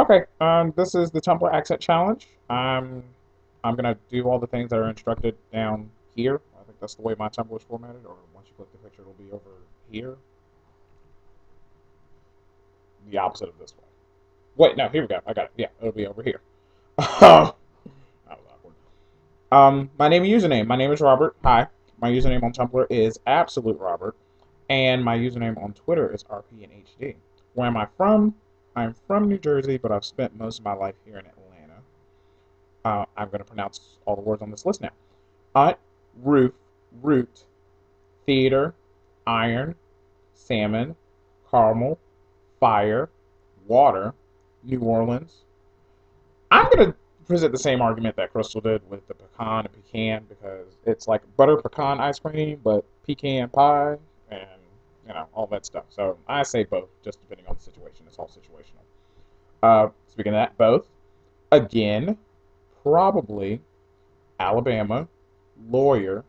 Okay, this is the Tumblr Accent Challenge. I'm gonna do all the things that are instructed down here. I think that's the way my Tumblr is formatted, or once you click the picture, it'll be over here. The opposite of this way. Wait, no, here we go. I got it. Yeah, it'll be over here. That was awkward. My name and username. My name is Robert. Hi. My username on Tumblr is absoluterobert, and my username on Twitter is RPNHD. Where am I from? I'm from New Jersey, but I've spent most of my life here in Atlanta. I'm going to pronounce all the words on this list now. Ut, roof, root, theater, iron, salmon, caramel, fire, water, New Orleans. I'm going to present the same argument that Crystal did with the pecan and pecan because it's like butter pecan ice cream, but pecan pie and, all that stuff. So I say both, just depending on the situation. It's all situational. Speaking of that, both. Again, probably Alabama, lawyer,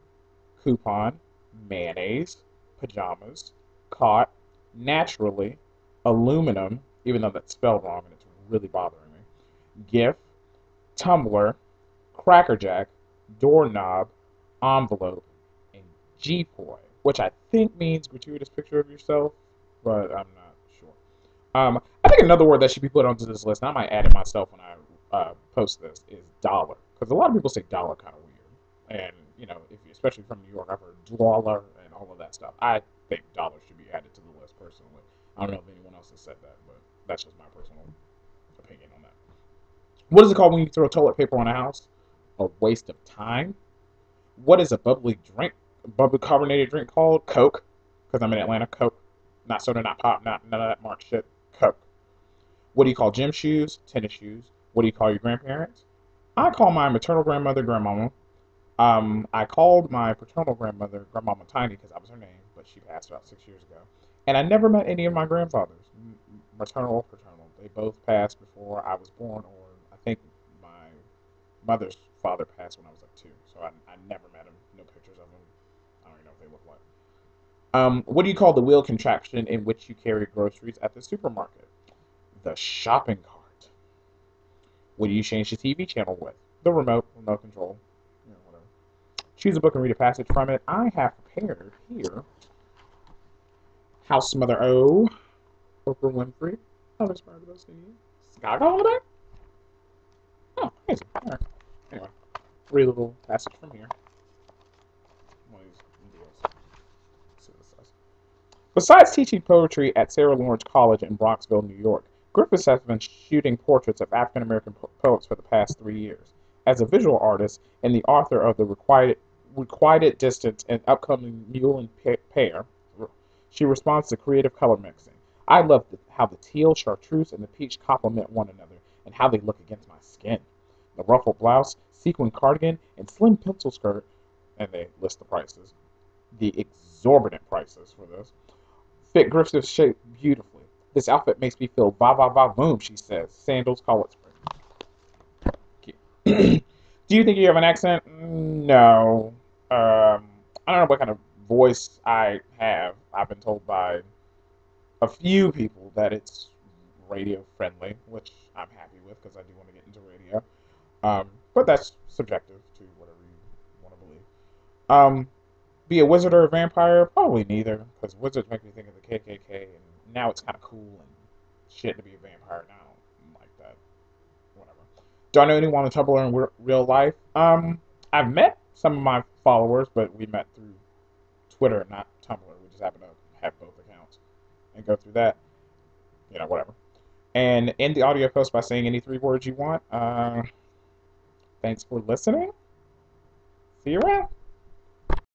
coupon, mayonnaise, pajamas, caught, naturally, aluminum, even though that's spelled wrong and it's really bothering me, GIF, tumbler, crackerjack, doorknob, envelope, and G-poi, which I think means gratuitous picture of yourself, but I'm not sure. I think another word that should be put onto this list, and I might add it myself when I post this, is dollar. Because a lot of people say dollar kind of weird. And, if you, especially from New York, I've heard dollar and all of that stuff. I think dollar should be added to the list personally. I don't know if anyone else has said that, but that's just my personal opinion on that. What is it called when you throw toilet paper on a house? A waste of time. What is a bubbly carbonated drink called? Coke. Because I'm in Atlanta, Coke. Not soda, not pop, not none of that Mark shit. Coke. What do you call gym shoes? Tennis shoes. What do you call your grandparents? I call my maternal grandmother grandmama. I called my paternal grandmother Grandmama Tiny because that was her name, but she passed about 6 years ago. And I never met any of my grandfathers, maternal or paternal. They both passed before I was born, or I think my mother's father passed when I was like 2. So I never met him. No pictures of him. I don't even know what they look like. What do you call the wheel contraption in which you carry groceries at the supermarket? The shopping cart. What do you change the TV channel with? The remote control. Whatever. Choose a book and read a passage from it. I have prepared here House Mother O, Oprah Winfrey. How inspired those to you? Gaga on the back? Oh, amazing. All right. Anyway, read a little passage from here. One of these deals. Let's see what this says. Besides teaching poetry at Sarah Lawrence College in Bronxville, New York, Griffiths has been shooting portraits of African American poets for the past 3 years. As a visual artist and the author of The Requited Distance and upcoming Mule and Pear, she responds to creative color mixing. I love how the teal, chartreuse, and the peach complement one another and how they look against my skin. The ruffled blouse, sequin cardigan, and slim pencil skirt, and they list the prices. The exorbitant prices for this fit Griffith's shape beautifully. This outfit makes me feel va va va boom, she says. Sandals, call it spring. Do you think you have an accent? No. I don't know what kind of voice I have. I've been told by a few people that it's radio friendly, which I'm happy with because I do want to get into radio. But that's subjective to whatever you want to believe. Be a wizard or a vampire? Probably neither, because wizards make me think of the KKK, and now it's kind of cool and shit to be a vampire. Now I don't like that. Whatever. Do I know anyone on Tumblr in real life? I've met some of my followers, but we met through Twitter, not Tumblr. We just happen to have both accounts and go through that. Whatever. And end the audio post by saying any 3 words you want. Thanks for listening. See you around.